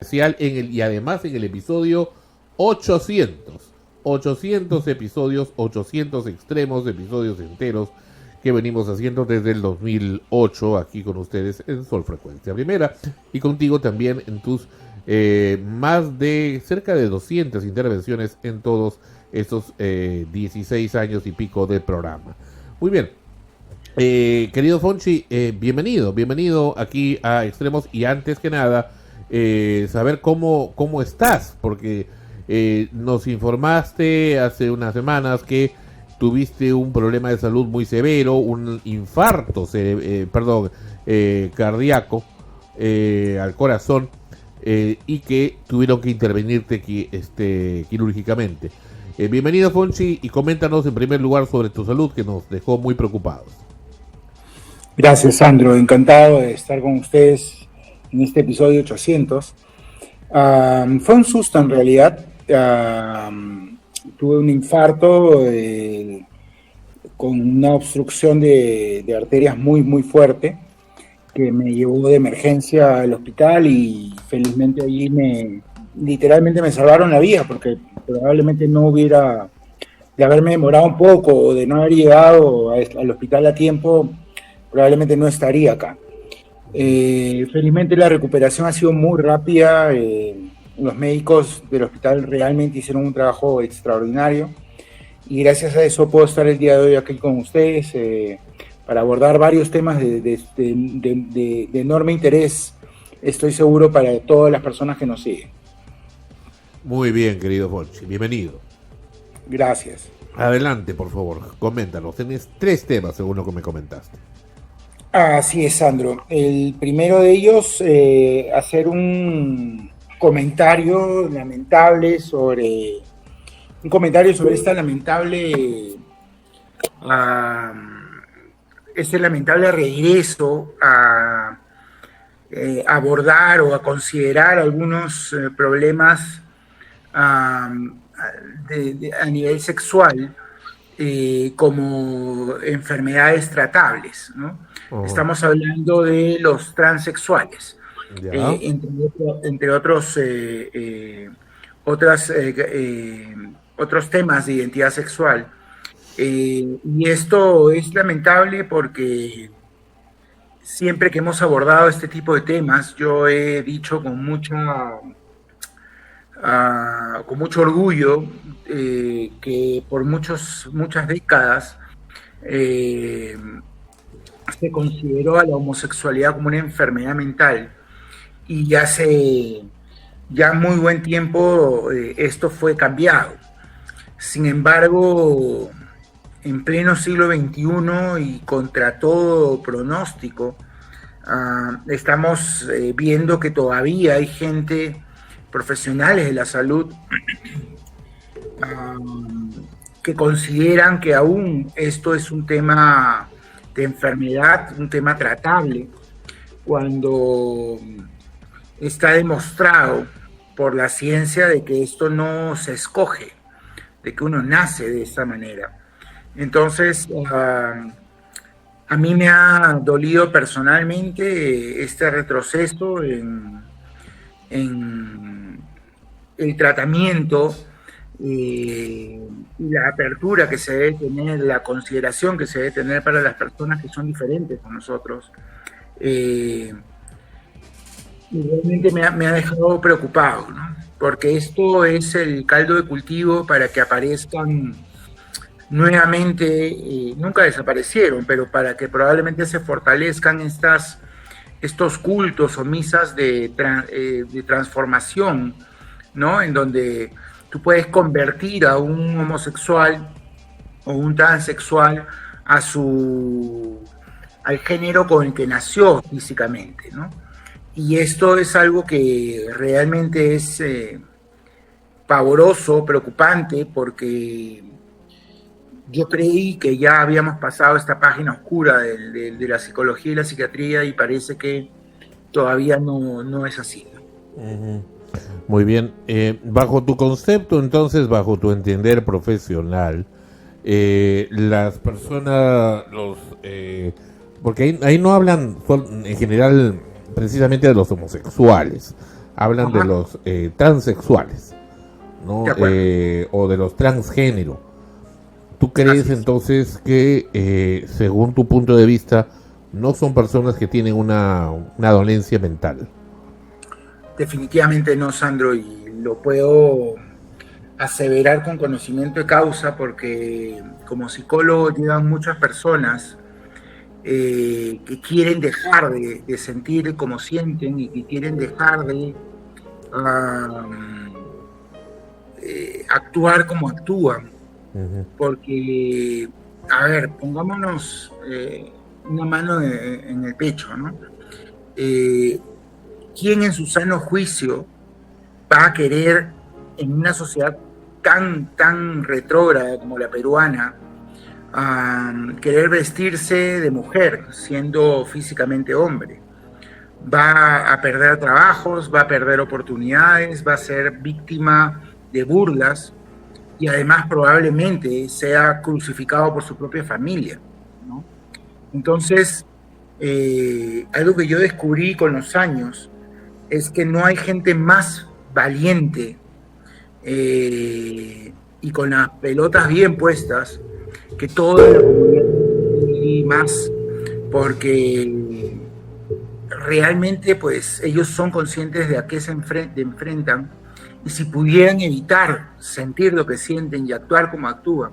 especial y además en el episodio 800 episodios, 800 extremos, episodios enteros que venimos haciendo desde el 2008 aquí con ustedes en Sol Frecuencia Primera y contigo también en tus más de cerca de 200 intervenciones en todos estos 16 años y pico del programa. Muy bien. Querido Fonchi, bienvenido aquí a Extremos y antes que nada saber cómo estás, porque nos informaste hace unas semanas que tuviste un problema de salud muy severo, un infarto cardíaco al corazón y que tuvieron que intervenirte quirúrgicamente. Bienvenido Fonchi y coméntanos en primer lugar sobre tu salud que nos dejó muy preocupados. Gracias, Sandro. Encantado de estar con ustedes en este episodio 800. Fue un susto en realidad. Tuve un infarto con una obstrucción de arterias muy fuerte que me llevó de emergencia al hospital y felizmente allí literalmente me salvaron la vida, porque probablemente no hubiera, de haberme demorado un poco o de no haber llegado al hospital a tiempo, probablemente no estaría acá. Felizmente la recuperación ha sido muy rápida. Los médicos del hospital realmente hicieron un trabajo extraordinario y gracias a eso puedo estar el día de hoy aquí con ustedes para abordar varios temas de enorme interés, estoy seguro, para todas las personas que nos siguen. Muy bien, querido Fonchi, bienvenido. Gracias. Adelante, por favor, coméntanos. Tenés 3 temas según lo que me comentaste. Así es, Sandro. El primero de ellos, hacer un comentario lamentable sobre esta lamentable este lamentable regreso a abordar o a considerar algunos problemas a nivel sexual como enfermedades tratables, ¿no? Uh-huh. Estamos hablando de los transexuales, entre otros temas de identidad sexual. Y esto es lamentable porque siempre que hemos abordado este tipo de temas, yo he dicho con mucho orgullo que por muchas décadas se consideró a la homosexualidad como una enfermedad mental y hace ya muy buen tiempo esto fue cambiado. Sin embargo, en pleno siglo XXI y contra todo pronóstico, estamos viendo que todavía hay gente, profesionales de la salud, que consideran que aún esto es un tema de enfermedad, un tema tratable, cuando está demostrado por la ciencia de que esto no se escoge, de que uno nace de esta manera. Entonces, a mí me ha dolido personalmente este retroceso en el tratamiento y la apertura que se debe tener, la consideración que se debe tener para las personas que son diferentes a nosotros. Y realmente me ha dejado preocupado, ¿no? Porque esto es el caldo de cultivo para que aparezcan nuevamente, nunca desaparecieron, pero para que probablemente se fortalezcan estos cultos o misas de transformación, ¿no? En donde tú puedes convertir a un homosexual o un transexual al género con el que nació físicamente, ¿no? Y esto es algo que realmente es pavoroso, preocupante, porque yo creí que ya habíamos pasado esta página oscura de la psicología y la psiquiatría y parece que todavía no es así. Uh-huh. Muy bien. Bajo tu concepto, entonces, bajo tu entender profesional, las personas, porque ahí no hablan en general precisamente de los homosexuales, hablan de Ajá, los transexuales, ¿no? de acuerdo, O de los transgénero. ¿Tú crees así es. entonces que, según tu punto de vista, no son personas que tienen una dolencia mental? Definitivamente no, Sandro, y lo puedo aseverar con conocimiento de causa porque como psicólogo llevan muchas personas que quieren dejar de sentir como sienten y que quieren dejar de um, actuar como actúan. Ujú. Porque, a ver, pongámonos una mano en el pecho, ¿no? Eh, ¿Quién en su sano juicio va a querer en una sociedad tan retrógrada como la peruana, querer vestirse de mujer siendo físicamente hombre? Va a perder trabajos, va a perder oportunidades, va a ser víctima de burlas y además probablemente sea crucificado por su propia familia, ¿no? Entonces, algo que yo descubrí con los años es que no hay gente más valiente y con las pelotas bien puestas que toda la comunidad y más, porque realmente pues ellos son conscientes de a qué se enfrentan y si pudieran evitar sentir lo que sienten y actuar como actúan,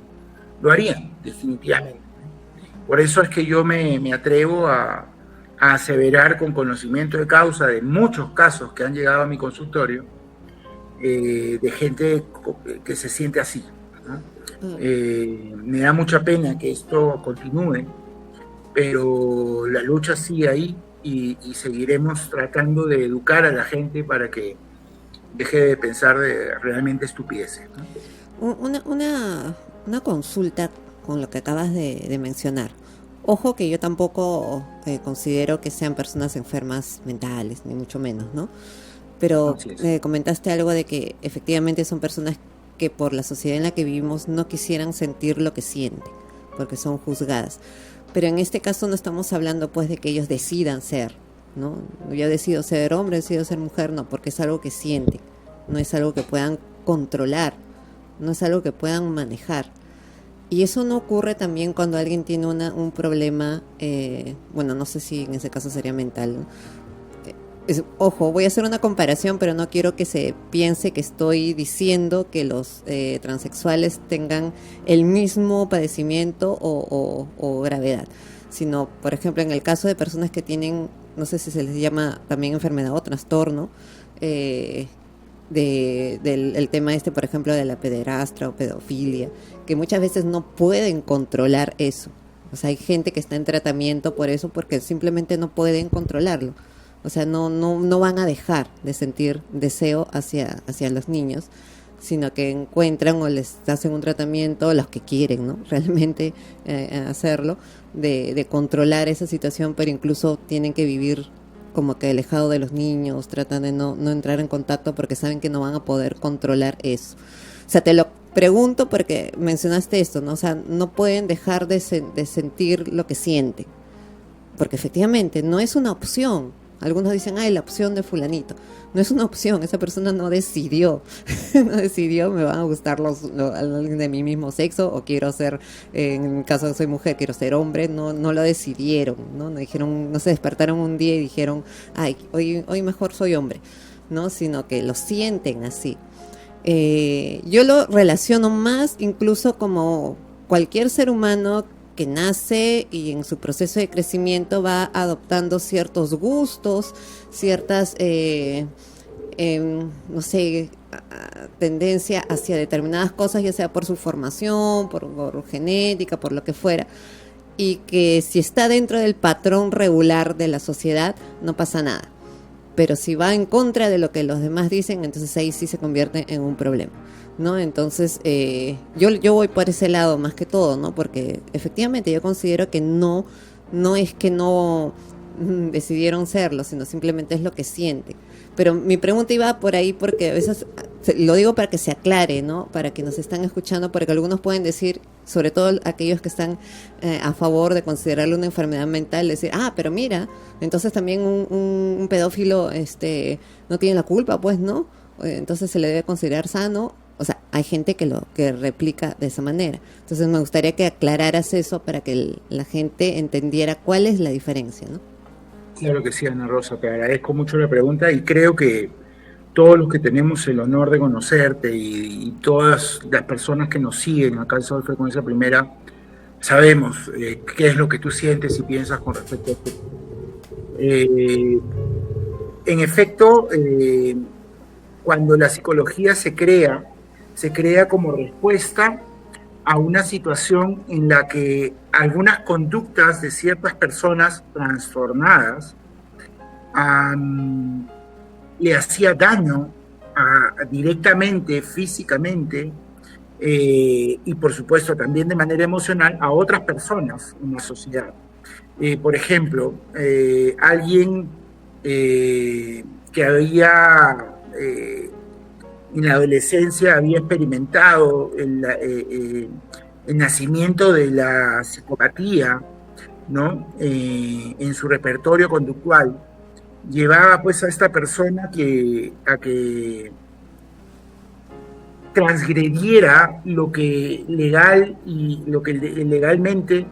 lo harían definitivamente. Por eso es que yo me atrevo a aseverar con conocimiento de causa de muchos casos que han llegado a mi consultorio de gente que se siente así, ¿no? Me da mucha pena que esto continúe, pero la lucha sigue ahí y seguiremos tratando de educar a la gente para que deje de pensar de realmente estupideces, ¿no? Una consulta con lo que acabas de mencionar. Ojo que yo tampoco considero que sean personas enfermas mentales, ni mucho menos, ¿no? Pero Así es. comentaste algo de que efectivamente son personas que por la sociedad en la que vivimos no quisieran sentir lo que sienten, porque son juzgadas. Pero en este caso no estamos hablando pues de que ellos decidan ser, ¿no? Yo decido ser hombre, decido ser mujer, no, porque es algo que sienten, no es algo que puedan controlar, no es algo que puedan manejar. Y eso no ocurre también cuando alguien tiene un problema, bueno, no sé si en ese caso sería mental, ¿no? Ojo, voy a hacer una comparación, pero no quiero que se piense que estoy diciendo que los transexuales tengan el mismo padecimiento o gravedad, sino, por ejemplo, en el caso de personas que tienen, no sé si se les llama también enfermedad o trastorno, eh, del el tema este, por ejemplo, de la pederastra o pedofilia, que muchas veces no pueden controlar eso. O sea, hay gente que está en tratamiento por eso porque simplemente no pueden controlarlo. O sea, no van a dejar de sentir deseo hacia los niños, sino que encuentran o les hacen un tratamiento, los que quieren, ¿no? Realmente hacerlo, de controlar esa situación, pero incluso tienen que vivir como que alejado de los niños, tratan de no entrar en contacto porque saben que no van a poder controlar eso. O sea, te lo pregunto porque mencionaste esto, ¿no? O sea, no pueden dejar de sentir lo que sienten, porque efectivamente no es una opción. Algunos dicen, ay, la opción de fulanito. No es una opción, esa persona no decidió. No decidió, me van a gustar alguien de mi mismo sexo o quiero ser, en mi caso soy mujer, quiero ser hombre. No lo decidieron, ¿no? No dijeron, no se despertaron un día y dijeron, ay, hoy mejor soy hombre, ¿no? Sino que lo sienten así. Yo lo relaciono más incluso como cualquier ser humano que nace y en su proceso de crecimiento va adoptando ciertos gustos, ciertas, no sé, tendencia hacia determinadas cosas, ya sea por su formación, por genética, por lo que fuera, y que si está dentro del patrón regular de la sociedad, no pasa nada. Pero si va en contra de lo que los demás dicen, entonces ahí sí se convierte en un problema, ¿no? Entonces, yo voy por ese lado más que todo, ¿no? Porque efectivamente yo considero que no es que no decidieron serlo, sino simplemente es lo que sienten. Pero mi pregunta iba por ahí porque a veces Lo digo para que se aclare, ¿no? Para que nos están escuchando, porque algunos pueden decir, sobre todo aquellos que están a favor de considerarlo una enfermedad mental, decir, pero mira, entonces también un pedófilo no tiene la culpa, pues, ¿no? Entonces se le debe considerar sano. O sea, hay gente que replica de esa manera. Entonces me gustaría que aclararas eso para que la gente entendiera cuál es la diferencia, ¿no? Claro que sí, Ana Rosa, te agradezco mucho la pregunta y creo que todos los que tenemos el honor de conocerte y todas las personas que nos siguen acá en Sol Frecuencia Primera, sabemos qué es lo que tú sientes y piensas con respecto a esto. En efecto, cuando la psicología se crea como respuesta a una situación en la que algunas conductas de ciertas personas trastornadas le hacía daño directamente, físicamente, y por supuesto también de manera emocional a otras personas en la sociedad. Por ejemplo, alguien que había en la adolescencia había experimentado el nacimiento de la psicopatía, ¿no? En su repertorio conductual, llevaba pues a esta persona a que transgrediera lo que legal y lo que legalmente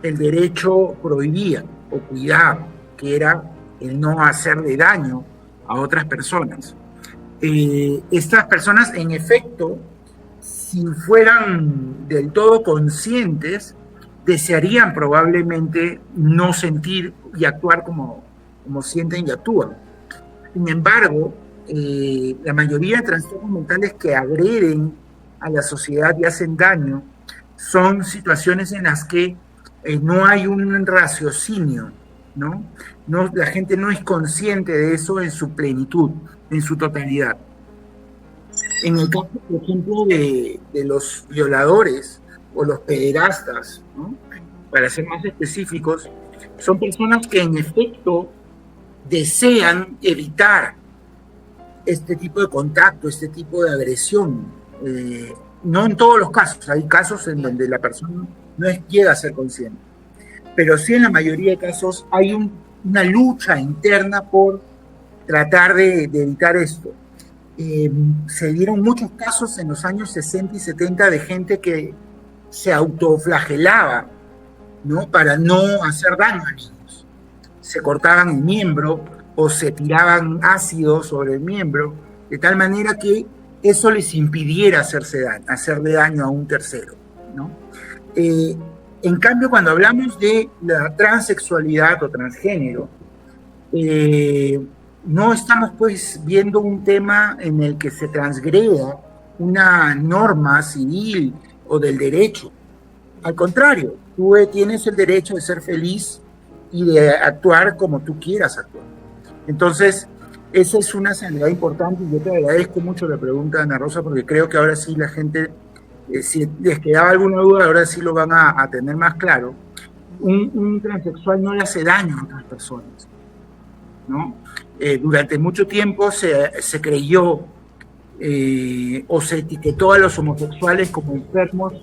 el derecho prohibía o cuidaba, que era el no hacerle daño a otras personas. Estas personas, en efecto, si fueran del todo conscientes, desearían probablemente no sentir y actuar como sienten y actúan. Sin embargo, la mayoría de trastornos mentales que agreden a la sociedad y hacen daño son situaciones en las que no hay un raciocinio, ¿no? La gente no es consciente de eso en su plenitud, en su totalidad. En el caso, por ejemplo, de los violadores o los pederastas, ¿no? Para ser más específicos, son personas que en efecto desean evitar este tipo de contacto, este tipo de agresión. No en todos los casos, hay casos en donde la persona no llega a ser consciente, pero sí en la mayoría de casos hay una lucha interna por tratar de evitar esto. Se dieron muchos casos en los años 60 y 70 de gente que se autoflagelaba, ¿no? Para no hacer daño a niños. Se cortaban el miembro o se tiraban ácido sobre el miembro, de tal manera que eso les impidiera hacerle daño a un tercero, ¿no? En cambio, cuando hablamos de la transexualidad o transgénero, no estamos pues viendo un tema en el que se transgreda una norma civil o del derecho. Al contrario, tú tienes el derecho de ser feliz y de actuar como tú quieras actuar. Entonces, esa es una salvedad importante y yo te agradezco mucho la pregunta, Ana Rosa, porque creo que ahora sí la gente, si les quedaba alguna duda, ahora sí lo van a tener más claro. Un transexual no le hace daño a otras personas, ¿no? Durante mucho tiempo se creyó o se etiquetó a los homosexuales como enfermos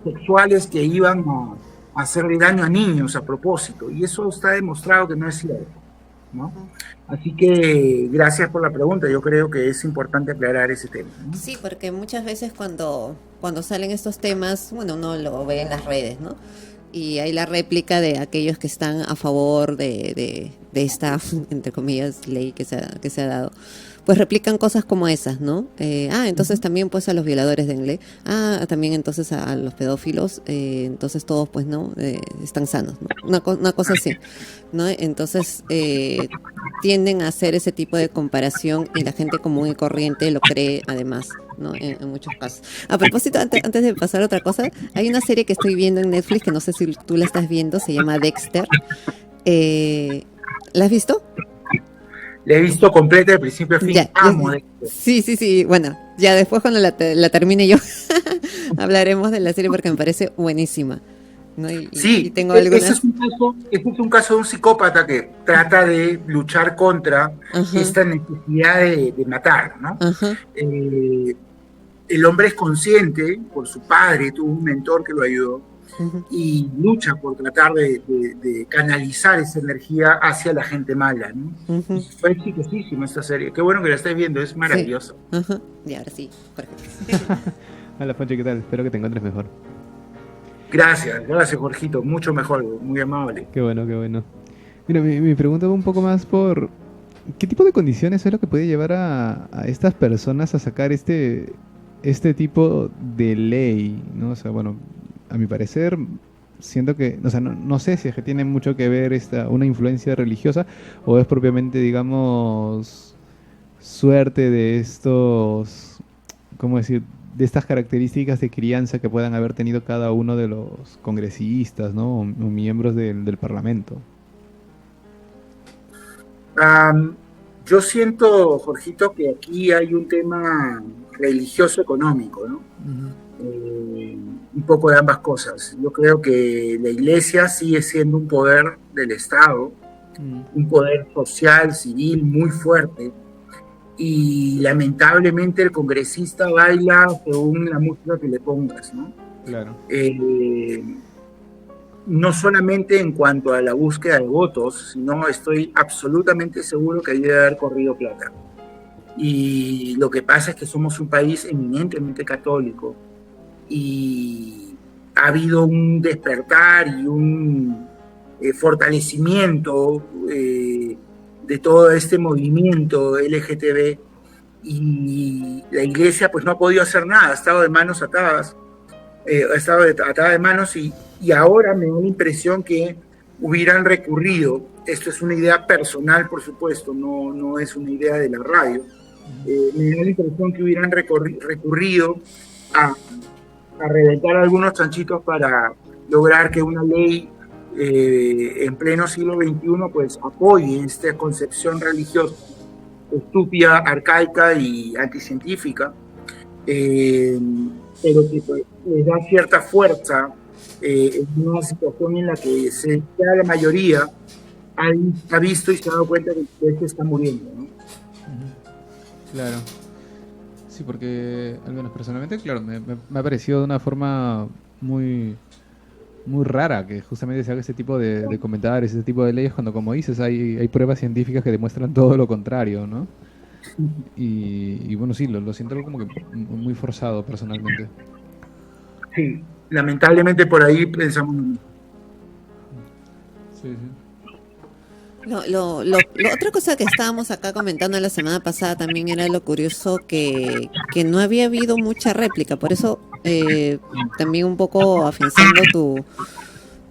sexuales que iban a hacerle daño a niños a propósito, y eso está demostrado que no es cierto, ¿no? Así que gracias por la pregunta, yo creo que es importante aclarar ese tema, ¿no? Sí, porque muchas veces cuando salen estos temas, bueno, uno lo ve en las redes, ¿no? Y hay la réplica de aquellos que están a favor de esta, entre comillas, ley que se ha dado. Pues replican cosas como esas, ¿no? Entonces también pues a los violadores denle. También entonces a los pedófilos, entonces todos pues no están sanos, ¿no? Una cosa así, ¿no? Entonces tienden a hacer ese tipo de comparación y la gente común y corriente lo cree además, ¿no? En muchos casos. A propósito, antes de pasar a otra cosa, hay una serie que estoy viendo en Netflix que no sé si tú la estás viendo, se llama Dexter. ¿La has visto? La he visto completa de principio a fin. Amo Dexter. Sí. Bueno, ya después cuando la termine yo hablaremos de la serie porque me parece buenísima. ¿no? Sí, y tengo algunas... ese es un caso de un psicópata que trata de luchar contra Ajá, esta necesidad de matar, ¿no? ajá, El hombre es consciente, por su padre, tuvo un mentor que lo ayudó, ujú, y lucha por tratar de canalizar esa energía hacia la gente mala, ¿no? Y ujú. fue exitosísima esta serie. Qué bueno que la estés viendo, es Sí, maravilloso. ajá. Y ahora sí, Jorge. Hola, Fonchi, ¿qué tal? Espero que te encuentres mejor. Gracias, Jorgito, mucho mejor, muy amable. Qué bueno, qué bueno. Mira, mi pregunta va un poco más por ¿qué tipo de condiciones es lo que puede llevar a estas personas a sacar este tipo de ley, ¿no? O sea, bueno, a mi parecer, siento que, o sea, no sé si es que tiene mucho que ver una influencia religiosa o es propiamente, digamos, suerte de estos, ¿cómo decir? De estas características de crianza que puedan haber tenido cada uno de los congresistas, ¿no? O miembros del Parlamento. Um, yo siento, Jorgito, que aquí hay un tema religioso económico, ¿no? Ujú. Un poco de ambas cosas. Yo creo que la iglesia sigue siendo un poder del Estado, un poder social, civil muy fuerte, y lamentablemente el congresista baila según la música que le pongas, ¿no? Claro. No solamente en cuanto a la búsqueda de votos, sino estoy absolutamente seguro que ahí debe haber corrido plata. Y lo que pasa es que somos un país eminentemente católico y ha habido un despertar y un fortalecimiento de todo este movimiento LGTB, y la iglesia pues no ha podido hacer nada, ha estado de manos atadas, ha estado atada de manos, y ahora me da la impresión que hubieran recurrido, esto es una idea personal por supuesto, no es una idea de la radio, me da la impresión que hubieran recurrido a reventar algunos chanchitos para lograr que una ley en pleno siglo XXI pues apoye esta concepción religiosa estúpida, arcaica y anticientífica, pero que pues, les da cierta fuerza en una situación en la que ya la mayoría ha visto y se ha dado cuenta de que este está muriendo, ¿no? Claro. Sí, porque al menos personalmente, claro, me ha parecido de una forma muy, muy rara que justamente se haga este tipo de comentarios, ese tipo de leyes, cuando, como dices, hay pruebas científicas que demuestran todo lo contrario, ¿no? Y bueno, sí, lo siento como que muy forzado personalmente. Sí, lamentablemente por ahí pensamos. Sí, sí. Lo otra cosa que estábamos acá comentando la semana pasada también era lo curioso que no había habido mucha réplica, por eso también un poco afianzando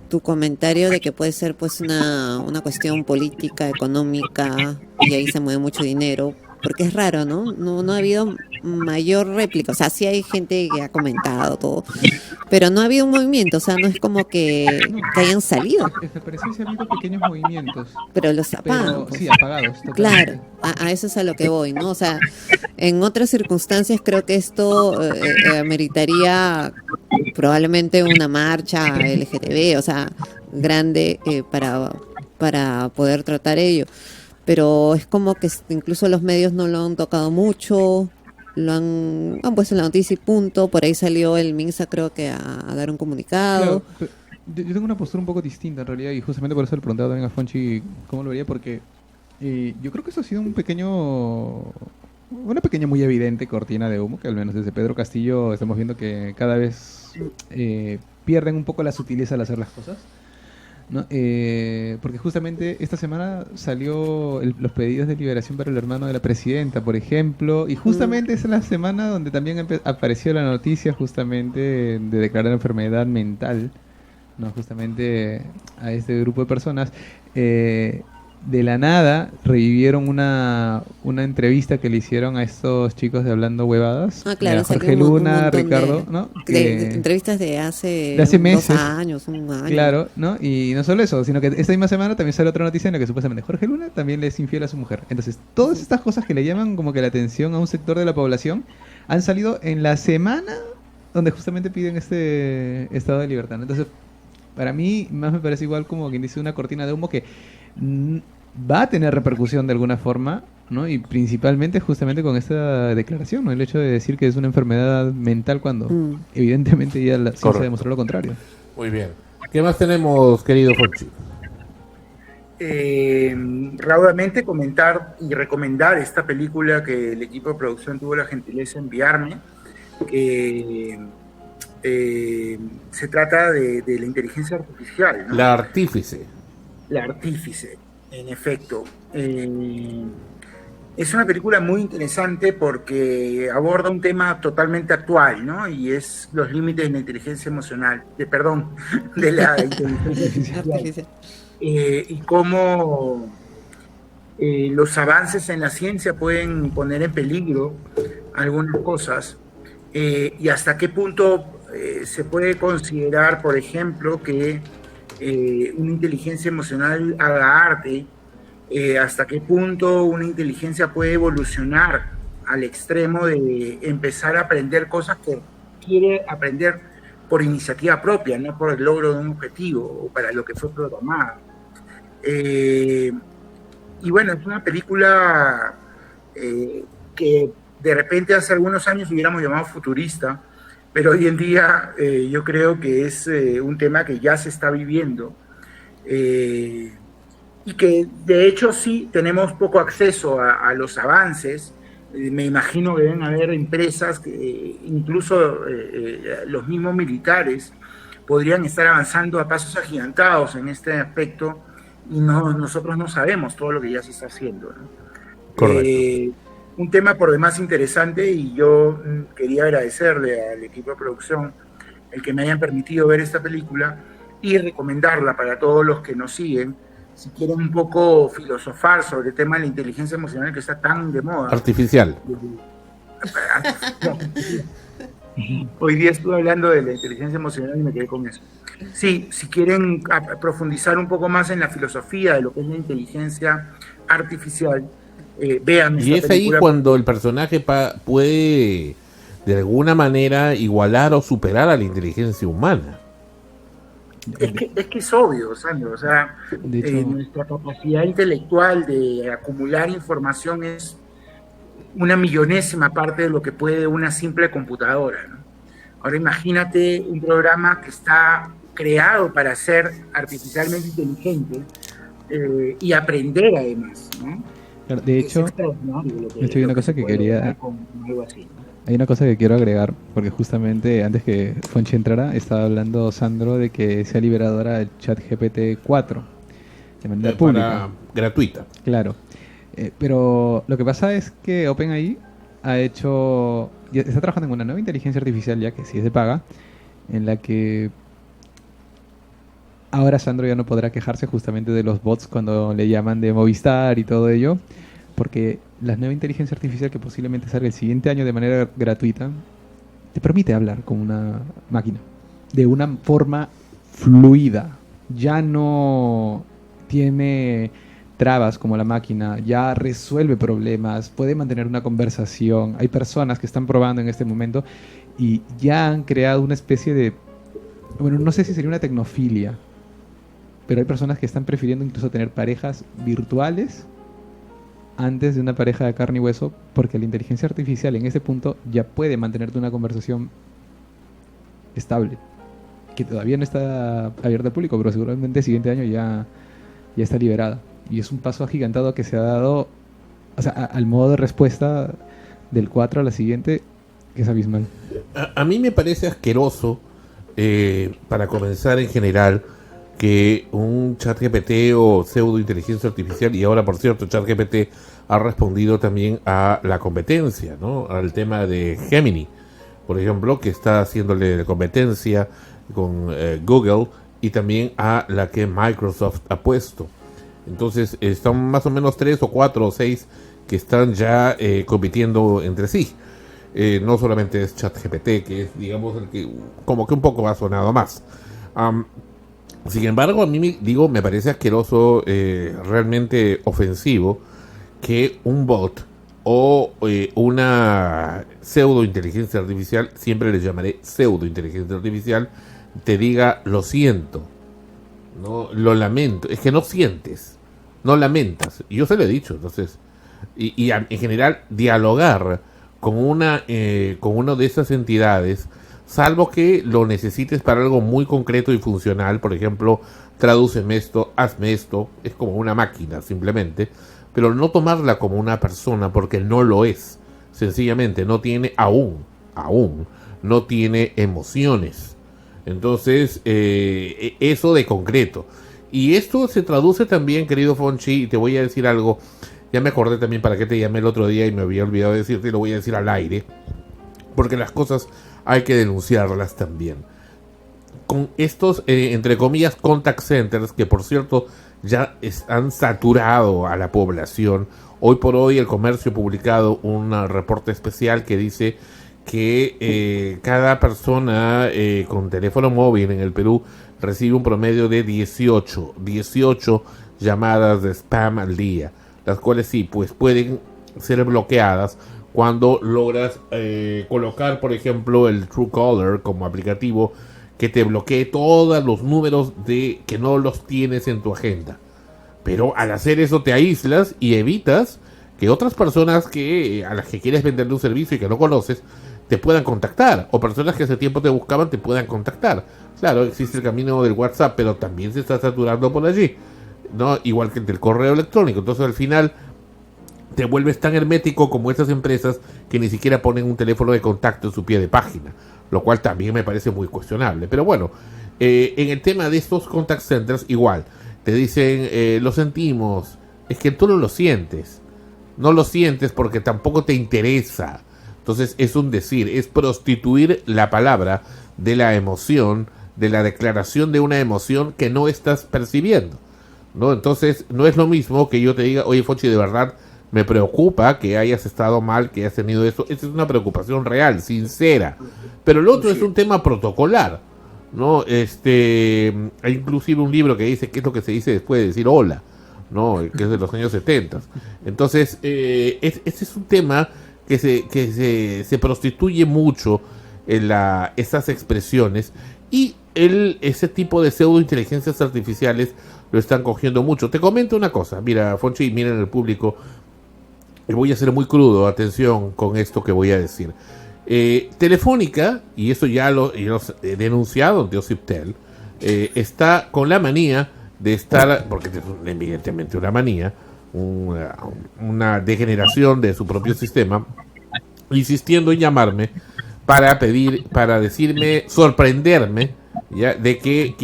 tu comentario de que puede ser pues una cuestión política, económica, y ahí se mueve mucho dinero, porque es raro, ¿no? No ha habido mayor réplica, o sea, sí hay gente que ha comentado todo, pero no ha habido un movimiento, o sea, no es como que hayan salido, Me parece que sí ha habido pequeños movimientos, pero los apagan, pero pues. sí, apagados, Claro, totalmente. a eso es a lo que voy, ¿no? O sea, en otras circunstancias creo que esto ameritaría probablemente una marcha LGTB, o sea, grande para poder tratar ello. Pero es como que incluso los medios no lo han tocado mucho, han puesto en la noticia y punto. Por ahí salió el MINSA creo que a dar un comunicado. Claro, yo tengo una postura un poco distinta en realidad y justamente por eso le preguntaba también a Fonchi cómo lo vería porque yo creo que eso ha sido una pequeña muy evidente cortina de humo que al menos desde Pedro Castillo estamos viendo que cada vez pierden un poco la sutileza al hacer las cosas, ¿no? Porque justamente esta semana salió los pedidos de liberación para el hermano de la presidenta, por ejemplo, y justamente es la semana donde también apareció la noticia justamente de declarar enfermedad mental, ¿no? Justamente a este grupo de personas. De la nada revivieron una entrevista que le hicieron a estos chicos de Hablando Huevadas, Ah, claro, a Jorge salió un Luna, montón Ricardo, ¿no? de entrevistas de hace meses, 2 años, un año. claro, ¿no? Y no solo eso, sino que esta misma semana también sale otra noticia en la que supuestamente Jorge Luna también le es infiel a su mujer. Entonces, todas estas cosas que le llaman como que la atención a un sector de la población han salido en la semana donde justamente piden este estado de libertad, ¿no? Entonces, para mí más me parece igual como quien dice una cortina de humo que mm, va a tener repercusión de alguna forma, ¿no? Y principalmente justamente con esta declaración, ¿no? El hecho de decir que es una enfermedad mental cuando evidentemente ya la ciencia Correcto. demostró lo contrario. Muy bien. ¿Qué más tenemos, querido Fonchi? Rápidamente comentar y recomendar esta película que el equipo de producción tuvo la gentileza de enviarme, que se trata de la inteligencia artificial, ¿no? La Artífice. La Artífice, en efecto. Es una película muy interesante porque aborda un tema totalmente actual, ¿no? Y es los límites de la inteligencia emocional, perdón, de la inteligencia artificial. Artificial. Y cómo los avances en la ciencia pueden poner en peligro algunas cosas, y hasta qué punto se puede considerar, por ejemplo, que una inteligencia emocional haga arte, hasta qué punto una inteligencia puede evolucionar al extremo de empezar a aprender cosas que quiere aprender por iniciativa propia, no por el logro de un objetivo o para lo que fue programada. Y bueno, es una película que de repente hace algunos años hubiéramos llamado futurista, pero hoy en día yo creo que es un tema que ya se está viviendo, y que de hecho sí tenemos poco acceso a los avances. Me imagino que deben haber empresas que incluso los mismos militares podrían estar avanzando a pasos agigantados en este aspecto, y nosotros no sabemos todo lo que ya se está haciendo, ¿no? Correcto. Un tema por demás interesante, y yo quería agradecerle al equipo de producción el que me hayan permitido ver esta película y recomendarla para todos los que nos siguen, si quieren un poco filosofar sobre el tema de la inteligencia emocional que está tan de moda. Artificial. Hoy día estuve hablando de la inteligencia emocional y me quedé con eso. Sí, si quieren profundizar un poco más en la filosofía de lo que es la inteligencia artificial, vean esta Y es ahí película. cuando el personaje puede de alguna manera igualar o superar a la inteligencia humana. Es que es obvio, Sandro, o sea, De hecho, nuestra capacidad intelectual de acumular información es una millonésima parte de lo que puede una simple computadora, ¿no? Ahora imagínate un programa que está creado para ser artificialmente inteligente, y aprender además, ¿no? claro, de Es hecho, extraordinario lo de hecho, hay una cosa se que puede quería- lograr con algo así, ¿no? hay una cosa que quiero agregar, porque justamente antes que Fonchi entrara, estaba hablando Sandro de que se ha liberado ahora el chat GPT 4 de manera pública. Gratuita. Claro. Pero lo que pasa es que OpenAI está trabajando en una nueva inteligencia artificial ya que sí es de paga, en la que ahora Sandro ya no podrá quejarse justamente de los bots cuando le llaman de Movistar y todo ello, porque la nueva inteligencia artificial que posiblemente salga el siguiente año de manera gratuita te permite hablar con una máquina de una forma fluida. Ya no tiene trabas como la máquina, ya resuelve problemas, puede mantener una conversación. Hay personas que están probando en este momento y ya han creado una especie de, bueno, no sé si sería una tecnofilia, pero hay personas que están prefiriendo incluso tener parejas virtuales antes de una pareja de carne y hueso, porque la inteligencia artificial en ese punto ya puede mantenerte una conversación estable, que todavía no está abierta al público, pero seguramente el siguiente año ya está liberada. Y es un paso agigantado que se ha dado, o sea, al modo de respuesta del 4 a la siguiente, que es abismal. A mí me parece asqueroso, para comenzar en general, que un chat GPT o pseudo inteligencia artificial, y ahora por cierto chat GPT ha respondido también a la competencia, ¿no? Al tema de Gemini, por ejemplo, que está haciéndole competencia con Google, y también a la que Microsoft ha puesto. Entonces están más o menos 3 o 4 o 6 que están ya compitiendo entre sí. No solamente es ChatGPT, que es, digamos, el que como que un poco ha sonado más. Sin embargo, a mí me parece asqueroso, realmente ofensivo, que un bot o una pseudo inteligencia artificial, siempre le llamaré pseudo inteligencia artificial, te diga lo siento, No, lo lamento. Es que no sientes, no lamentas. Y yo se lo he dicho, entonces. En general, dialogar con una de esas entidades, salvo que lo necesites para algo muy concreto y funcional, por ejemplo, tradúceme esto, hazme esto, es como una máquina simplemente, pero no tomarla como una persona porque no lo es, sencillamente no tiene aún, no tiene emociones. Entonces, eso de concreto. Y esto se traduce también, querido Fonchi, y te voy a decir algo. Ya me acordé también para qué te llamé el otro día y me había olvidado de decirte, y lo voy a decir al aire, porque las cosas hay que denunciarlas también. Con estos, entre comillas, contact centers, que por cierto ya han saturado a la población. Hoy por hoy el Comercio ha publicado un reporte especial que dice que cada persona con teléfono móvil en el Perú recibe un promedio de 18 llamadas de spam al día, las cuales sí, pues pueden ser bloqueadas cuando logras colocar, por ejemplo, el Truecaller como aplicativo que te bloquee todos los números que no los tienes en tu agenda. Pero al hacer eso te aíslas y evitas que otras personas a las que quieres venderle un servicio y que no conoces te puedan contactar, o personas que hace tiempo te buscaban te puedan contactar. Claro, existe el camino del WhatsApp, pero también se está saturando por allí, ¿no? Igual que el del correo electrónico. Entonces al final te vuelves tan hermético como estas empresas que ni siquiera ponen un teléfono de contacto en su pie de página, lo cual también me parece muy cuestionable. Pero bueno, en el tema de estos contact centers, igual, te dicen, lo sentimos, es que tú no lo sientes porque tampoco te interesa. Entonces es un decir, es prostituir la palabra de la emoción, de la declaración de una emoción que no estás percibiendo, ¿no? Entonces no es lo mismo que yo te diga, oye Fochi, de verdad me preocupa que hayas estado mal, que hayas tenido eso. Esa es una preocupación real, sincera. Pero el otro es un tema protocolar, ¿no? Hay inclusive un libro que dice qué es lo que se dice después de decir hola, ¿no? Que es de los años 70. Entonces, este es un tema que se prostituye mucho en esas expresiones, y ese tipo de pseudointeligencias artificiales lo están cogiendo mucho. Te comento una cosa, mira, Fonchi, miren el público, y voy a ser muy crudo, atención con esto que voy a decir. Telefónica, y eso ya lo he denunciado ante Ociptel, está con la manía de estar, porque es evidentemente una manía, una degeneración de su propio sistema, insistiendo en llamarme para decirme, sorprenderme, ya, de que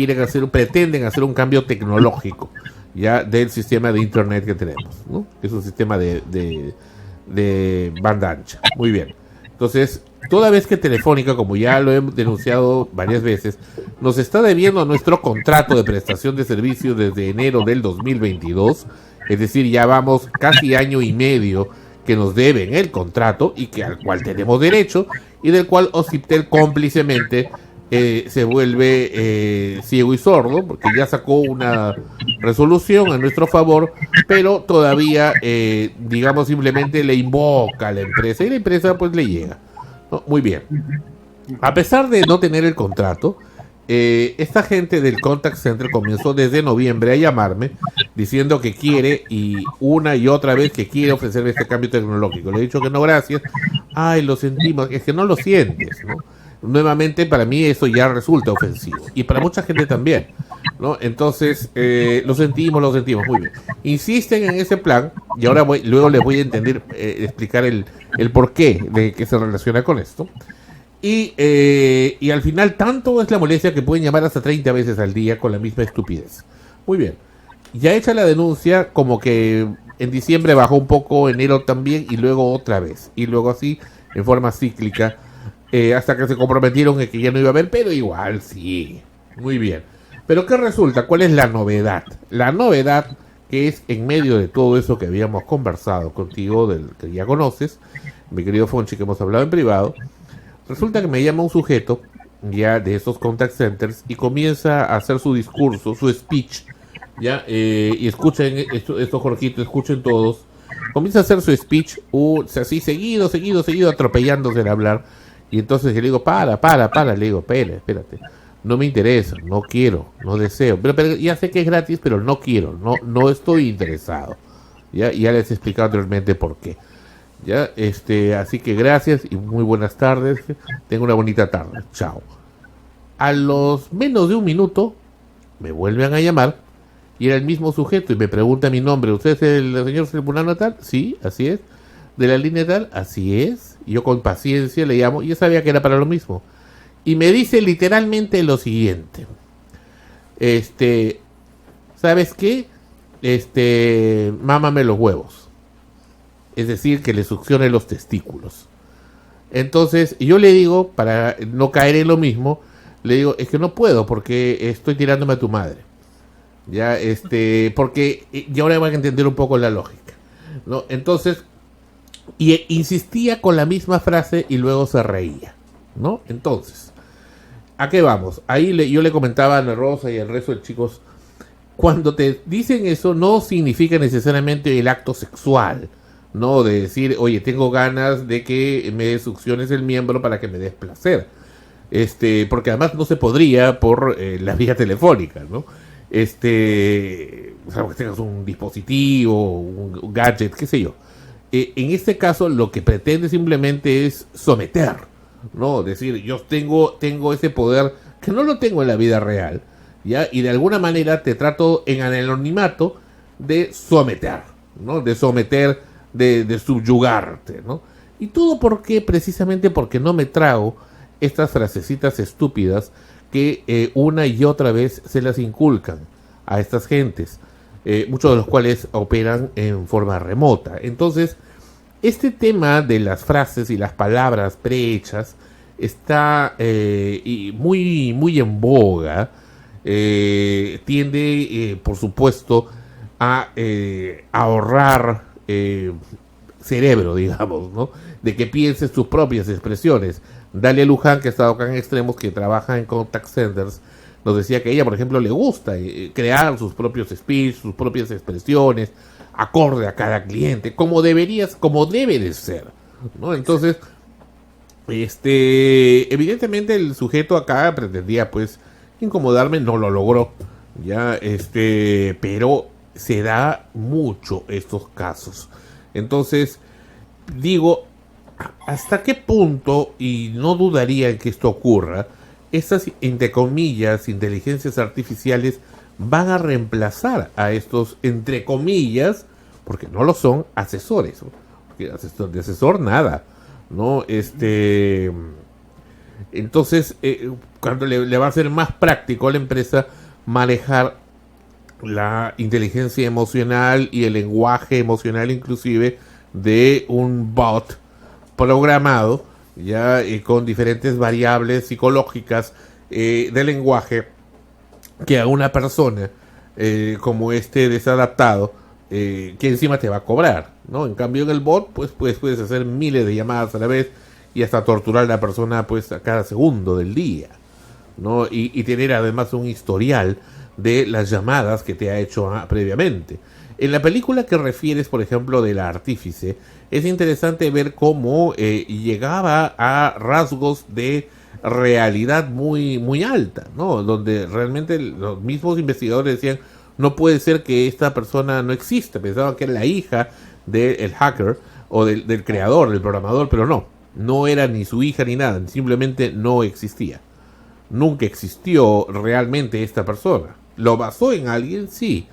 pretenden hacer un cambio tecnológico, ya, del sistema de internet que tenemos, ¿no? Es un sistema de banda ancha. Muy bien. Entonces, toda vez que Telefónica, como ya lo he denunciado varias veces, nos está debiendo nuestro contrato de prestación de servicios desde enero del 2022, es decir, ya vamos casi año y medio que nos deben el contrato y al cual tenemos derecho, y del cual Ociptel cómplicemente se vuelve ciego y sordo, porque ya sacó una resolución a nuestro favor, pero todavía, digamos, simplemente le invoca a la empresa, y la empresa pues le llega, ¿no? Muy bien. A pesar de no tener el contrato, esta gente del contact center comenzó desde noviembre a llamarme diciendo que quiere, y una y otra vez que quiere ofrecerme este cambio tecnológico. Le he dicho que no, gracias. Ay, lo sentimos. Es que no lo sientes, ¿no? Nuevamente, para mí eso ya resulta ofensivo, y para mucha gente también, ¿no? Entonces, lo sentimos, muy bien. Insisten en ese plan, y ahora luego les voy a explicar el porqué de que se relaciona con esto. Y al final, tanto es la molestia que pueden llamar hasta 30 veces al día con la misma estupidez. Muy bien. Ya hecha la denuncia, como que en diciembre bajó un poco, enero también, y luego otra vez. Y luego así, en forma cíclica, hasta que se comprometieron en que ya no iba a haber, pero igual sí. Muy bien. Pero ¿qué resulta? ¿Cuál es la novedad? La novedad, que es en medio de todo eso que habíamos conversado contigo, del que ya conoces, mi querido Fonchi, que hemos hablado en privado. Resulta que me llama un sujeto ya de esos contact centers y comienza a hacer su discurso, su speech, ya, y escuchen esto, Jorgito, escuchen todos. Comienza a hacer su speech, así seguido, atropellándose al hablar. Y entonces le digo, para, le digo, espérate. no me interesa, no quiero, no deseo. Pero ya sé que es gratis, pero no quiero, no estoy interesado. Ya les he explicado anteriormente por qué. Ya, así que gracias y muy buenas tardes. Tengo una bonita tarde. Chao. A los menos de un minuto me vuelven a llamar y era el mismo sujeto y me pregunta mi nombre. ¿Usted es el señor Fulano tal? Sí, así es. ¿De la línea tal? Así es. Y yo con paciencia le llamo y yo sabía que era para lo mismo. Y me dice literalmente lo siguiente. ¿Sabes qué? Mámame los huevos. Es decir, que le succione los testículos. Entonces, yo le digo, para no caer en lo mismo, le digo, es que no puedo porque estoy tirándome a tu madre. Ya, porque y ahora van a entender un poco la lógica, ¿no? Entonces, y insistía con la misma frase y luego se reía, ¿no? Entonces, ¿a qué vamos? Ahí yo le comentaba a Ana Rosa y al resto de chicos, cuando te dicen eso no significa necesariamente el acto sexual, ¿no? De decir, oye, tengo ganas de que me succiones el miembro para que me des placer. Porque además no se podría por la vía telefónica, ¿no? O sea, que tengas un dispositivo, un gadget, qué sé yo. En este caso lo que pretende simplemente es someter, ¿no? Decir, yo tengo ese poder que no lo tengo en la vida real, ¿ya? Y de alguna manera te trato en el anonimato de someter, ¿no? De someter, de subyugarte, ¿no? Y todo porque, precisamente porque no me trago estas frasecitas estúpidas que una y otra vez se las inculcan a estas gentes, muchos de los cuales operan en forma remota. Entonces, este tema de las frases y las palabras prehechas está muy, muy en boga. Tiende, por supuesto, a ahorrar cerebro, digamos, ¿no? De que pienses tus propias expresiones. Dalia Luján, que ha estado acá en Extremos, que trabaja en contact centers, nos decía que a ella, por ejemplo, le gusta crear sus propios speech, sus propias expresiones, acorde a cada cliente, como debe de ser, ¿no? Entonces, evidentemente el sujeto acá pretendía, pues, incomodarme, no lo logró, ya, pero se da mucho estos casos. Entonces, digo, ¿hasta qué punto, y no dudaría en que esto ocurra, estas, entre comillas, inteligencias artificiales van a reemplazar a estos, entre comillas, porque no lo son, asesores? Porque de asesor nada, ¿no? Entonces, cuando le va a ser más práctico a la empresa manejar la inteligencia emocional y el lenguaje emocional inclusive de un bot programado ya con diferentes variables psicológicas de lenguaje que a una persona como desadaptado que encima te va a cobrar, ¿no? En cambio en el bot pues puedes hacer miles de llamadas a la vez y hasta torturar a la persona pues a cada segundo del día, ¿no? Y tener además un historial de las llamadas que te ha hecho previamente. En la película que refieres, por ejemplo, de La Artífice, es interesante ver cómo llegaba a rasgos de realidad muy, muy alta, ¿no? Donde realmente los mismos investigadores decían, no puede ser que esta persona no exista. Pensaban que era la hija del hacker o del creador, del programador, pero no era ni su hija ni nada, simplemente no existía. Nunca existió realmente esta persona. ¿Lo basó en alguien? Sí,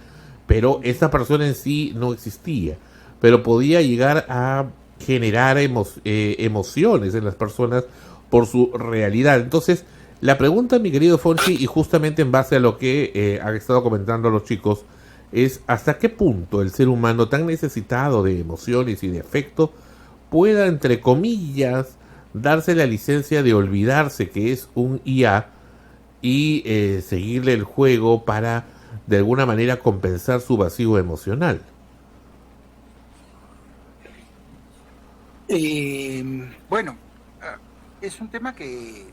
pero esta persona en sí no existía. Pero podía llegar a generar emociones en las personas por su realidad. Entonces, la pregunta, mi querido Fonchi, y justamente en base a lo que han estado comentando los chicos, es hasta qué punto el ser humano tan necesitado de emociones y de afecto pueda, entre comillas, darse la licencia de olvidarse que es un IA y seguirle el juego para de alguna manera compensar su vacío emocional. Bueno, es un tema que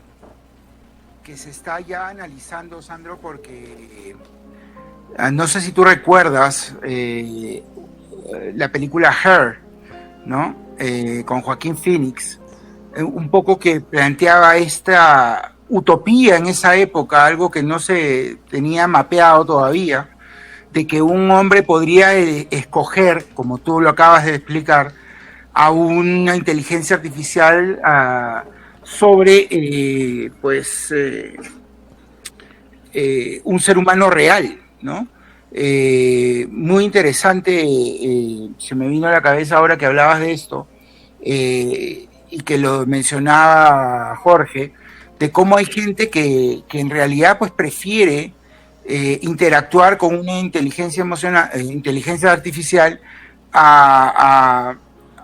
se está ya analizando, Sandro, porque no sé si tú recuerdas la película Her, ¿no? Con Joaquín Phoenix, un poco que planteaba esta utopía en esa época, algo que no se tenía mapeado todavía, de que un hombre podría escoger, como tú lo acabas de explicar, a una inteligencia artificial sobre un ser humano real, ¿no? Muy interesante, se me vino a la cabeza ahora que hablabas de esto, y que lo mencionaba Jorge, de cómo hay gente que en realidad pues prefiere interactuar con una inteligencia emocional, inteligencia artificial a,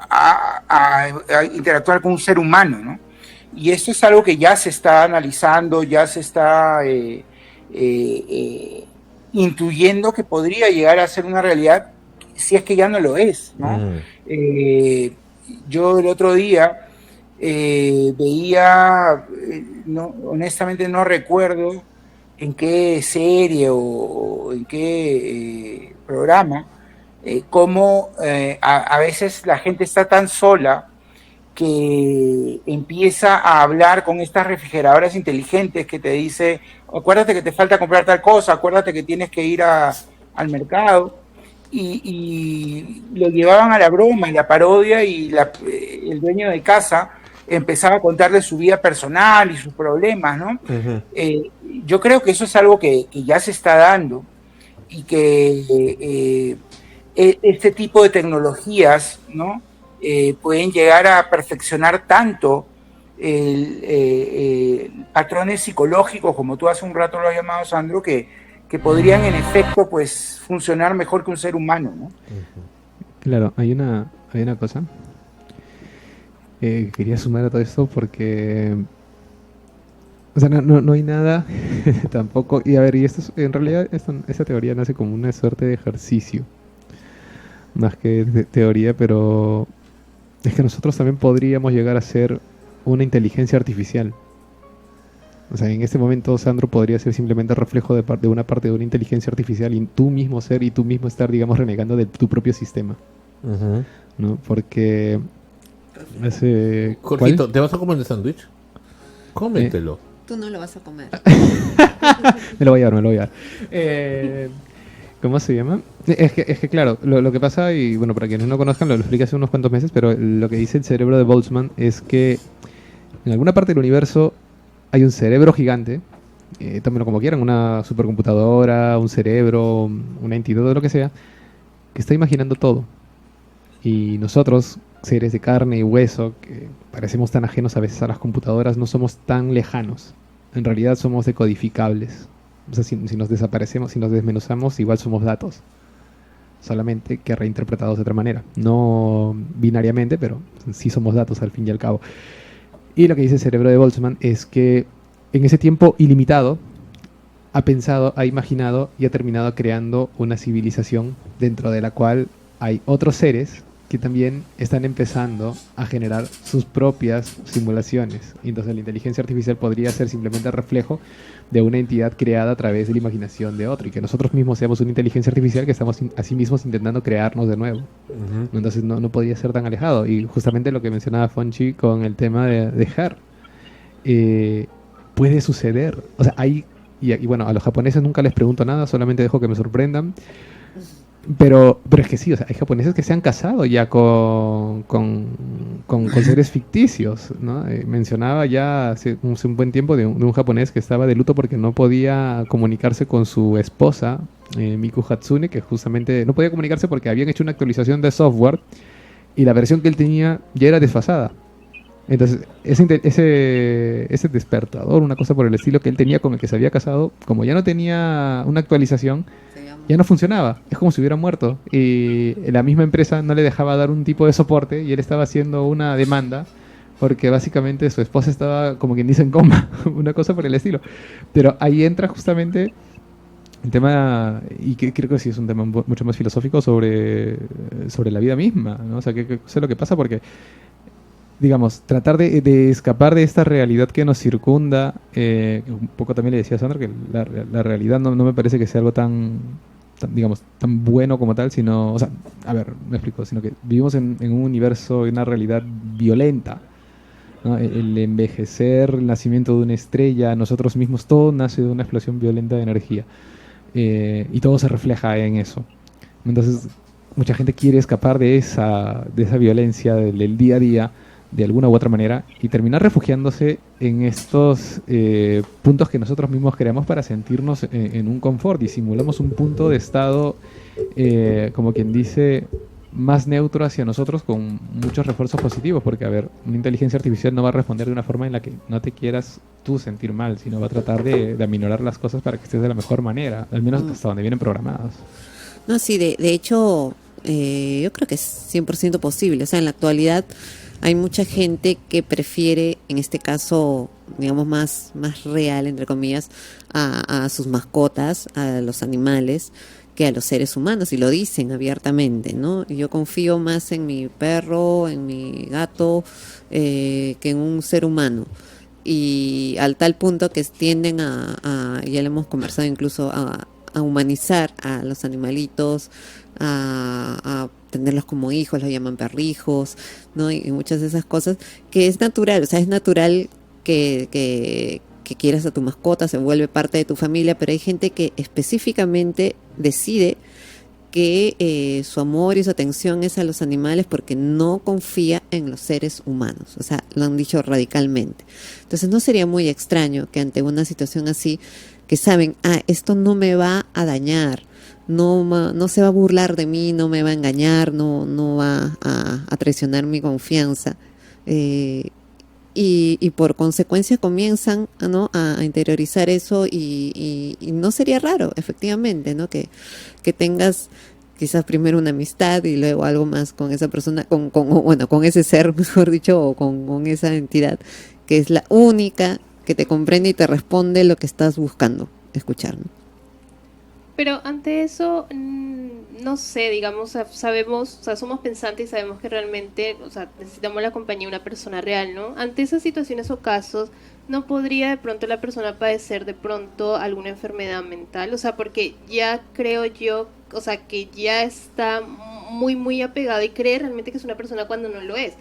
a interactuar con un ser humano, ¿no? Y esto es algo que ya se está analizando, ya se está intuyendo que podría llegar a ser una realidad si es que ya no lo es, ¿no? Yo el otro día veía, no, honestamente no recuerdo en qué serie o en qué programa, cómo a veces la gente está tan sola que empieza a hablar con estas refrigeradoras inteligentes que te dice, acuérdate que te falta comprar tal cosa, acuérdate que tienes que ir al mercado, y lo llevaban a la broma y la parodia, y el dueño de casa empezaba a contarle su vida personal y sus problemas, ¿no? Yo creo que eso es algo que ya se está dando, y que este tipo de tecnologías, ¿no? Pueden llegar a perfeccionar tanto patrones psicológicos, como tú hace un rato lo has llamado, Sandro, que podrían en efecto pues funcionar mejor que un ser humano, ¿no? Claro, hay una cosa que quería sumar a todo esto porque, o sea, no hay nada tampoco, y a ver, y esto en realidad esta teoría nace como una suerte de ejercicio más que de teoría, pero es que nosotros también podríamos llegar a ser una inteligencia artificial. O sea, en este momento Sandro podría ser simplemente reflejo de una parte de una inteligencia artificial, y tú mismo ser y tú mismo estar, digamos, renegando de tu propio sistema. ¿No? Porque Jorgito, ¿te vas a comer el sándwich? Cómetelo. Tú no lo vas a comer. Me lo voy a llevar. ¿Cómo se llama? Es que claro, lo que pasa, y bueno, para quienes no conozcan, lo expliqué hace unos cuantos meses, pero lo que dice el cerebro de Boltzmann es que en alguna parte del universo hay un cerebro gigante, tómenlo como quieran, una supercomputadora, un cerebro, una entidad o lo que sea, que está imaginando todo. Y nosotros, seres de carne y hueso, que parecemos tan ajenos a veces a las computadoras, no somos tan lejanos. En realidad somos decodificables. O sea, si nos desaparecemos, si nos desmenuzamos, igual somos datos. Solamente que reinterpretados de otra manera. No binariamente, pero sí somos datos al fin y al cabo. Y lo que dice el cerebro de Boltzmann es que en ese tiempo ilimitado ha pensado, ha imaginado y ha terminado creando una civilización dentro de la cual hay otros seres que también están empezando a generar sus propias simulaciones. Y entonces la inteligencia artificial podría ser simplemente el reflejo de una entidad creada a través de la imaginación de otro, y que nosotros mismos seamos una inteligencia artificial que estamos así mismos intentando crearnos de nuevo. Entonces no podría ser tan alejado. Y justamente lo que mencionaba Fonchi con el tema de Her, puede suceder. O sea, y bueno, a los japoneses nunca les pregunto nada, solamente dejo que me sorprendan. Pero es que sí, o sea, hay japoneses que se han casado ya con seres ficticios, ¿no? Mencionaba ya hace un buen tiempo de un japonés que estaba de luto porque no podía comunicarse con su esposa, Miku Hatsune, que justamente no podía comunicarse porque habían hecho una actualización de software y la versión que él tenía ya era desfasada. Entonces, ese despertador, una cosa por el estilo que él tenía con el que se había casado, como ya no tenía una actualización, ya no funcionaba. Es como si hubiera muerto. Y la misma empresa no le dejaba dar un tipo de soporte y él estaba haciendo una demanda porque básicamente su esposa estaba, como quien dice, en coma. Una cosa por el estilo. Pero ahí entra justamente el tema, y que creo que sí es un tema mucho más filosófico sobre la vida misma, ¿no? O sea, que sé lo que pasa porque, digamos, tratar de escapar de esta realidad que nos circunda, un poco también le decía a Sandra que la realidad no me parece que sea algo tan, digamos, tan bueno como tal, sino, o sea, a ver, me explico, sino que vivimos en un universo, en una realidad violenta, ¿no? El envejecer, el nacimiento de una estrella, nosotros mismos, todo nace de una explosión violenta de energía. Y todo se refleja en eso. Entonces, mucha gente quiere escapar de esa violencia del día a día, de alguna u otra manera, y terminar refugiándose en estos puntos que nosotros mismos creamos para sentirnos en un confort, y simulamos un punto de estado, como quien dice, más neutro hacia nosotros, con muchos refuerzos positivos, porque, a ver, una inteligencia artificial no va a responder de una forma en la que no te quieras tú sentir mal, sino va a tratar de aminorar las cosas para que estés de la mejor manera, al menos hasta donde vienen programadas. No, sí, de hecho, yo creo que es 100% posible. O sea, en la actualidad hay mucha gente que prefiere, en este caso, digamos, más real, entre comillas, a sus mascotas, a los animales, que a los seres humanos, y lo dicen abiertamente, ¿no? Yo confío más en mi perro, en mi gato, que en un ser humano. Y al tal punto que tienden ya lo hemos conversado incluso, a humanizar a los animalitos, a tenerlos como hijos, los llaman perrijos, ¿no? Y muchas de esas cosas, que es natural, o sea, es natural que quieras a tu mascota, se vuelve parte de tu familia, pero hay gente que específicamente decide que su amor y su atención es a los animales porque no confía en los seres humanos. O sea, lo han dicho radicalmente. Entonces no sería muy extraño que ante una situación así, que saben, esto no me va a dañar, no se va a burlar de mí, no me va a engañar, no va a traicionar mi confianza. Y por consecuencia comienzan, ¿no?, a interiorizar eso, y no sería raro, efectivamente, ¿no?, que tengas quizás primero una amistad y luego algo más con esa persona, bueno, con ese ser, mejor dicho, o con esa entidad que es la única que te comprende y te responde lo que estás buscando escuchar, ¿no? Pero ante eso, no sé, digamos, sabemos, o sea, somos pensantes y sabemos que realmente, o sea, necesitamos la compañía de una persona real, ¿no? Ante esas situaciones o casos, ¿no podría de pronto la persona padecer de pronto alguna enfermedad mental? O sea, porque ya creo yo, o sea, que ya está muy apegado y cree realmente que es una persona cuando no lo es.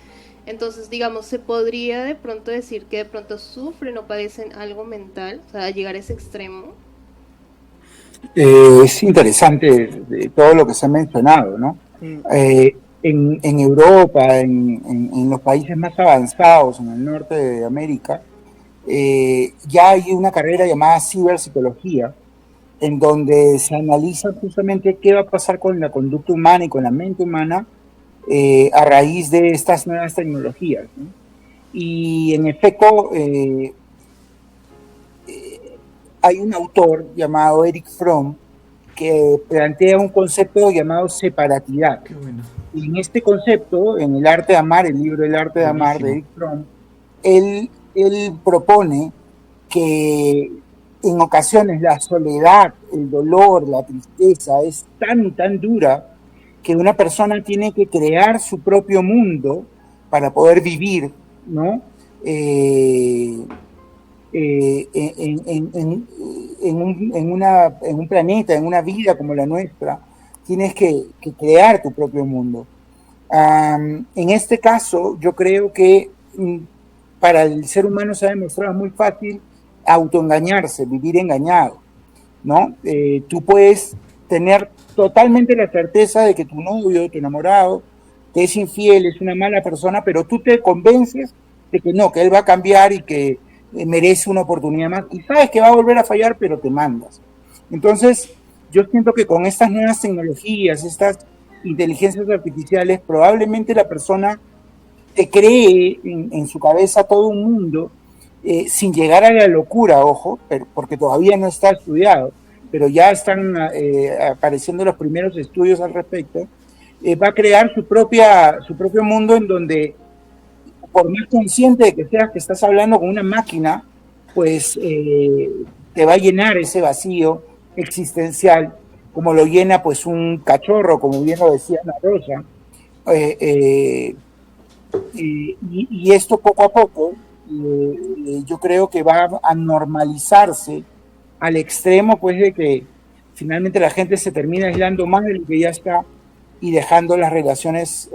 Entonces, digamos, ¿se podría de pronto decir que de pronto sufren o padecen algo mental? O sea, llegar a ese extremo. Es interesante todo lo que se ha mencionado, ¿no? En Europa, en los países más avanzados, en el norte de América, ya hay una carrera llamada ciberpsicología, en donde se analiza justamente qué va a pasar con la conducta humana y con la mente humana a raíz de estas nuevas tecnologías, ¿no? Y en efecto, hay un autor llamado Eric Fromm que plantea un concepto llamado separatidad. Qué bueno. Y en este concepto, en El arte de amar, el libro El arte de amar de Eric Fromm, él propone que en ocasiones la soledad, el dolor, la tristeza es tan dura que una persona tiene que crear su propio mundo para poder vivir, ¿no? En un planeta, en una vida como la nuestra, tienes que crear tu propio mundo. En este caso, yo creo que para el ser humano se ha demostrado muy fácil autoengañarse, vivir engañado, ¿no? Tú puedes tener totalmente la certeza de que tu novio, tu enamorado, te es infiel, es una mala persona, pero tú te convences de que no, que él va a cambiar y que merece una oportunidad más, y sabes que va a volver a fallar, pero te mandas. Entonces, yo siento que con estas nuevas tecnologías, estas inteligencias artificiales, probablemente la persona te cree en su cabeza todo un mundo, sin llegar a la locura, ojo, porque todavía no está estudiado, pero ya están apareciendo los primeros estudios al respecto. Va a crear su propio mundo en donde, por más consciente de que seas que estás hablando con una máquina, pues te va a llenar ese vacío existencial, como lo llena pues un cachorro, como bien lo decía Ana Rosa. Y esto poco a poco, yo creo que va a normalizarse al extremo, pues, de que finalmente la gente se termina aislando más de lo que ya está y dejando las relaciones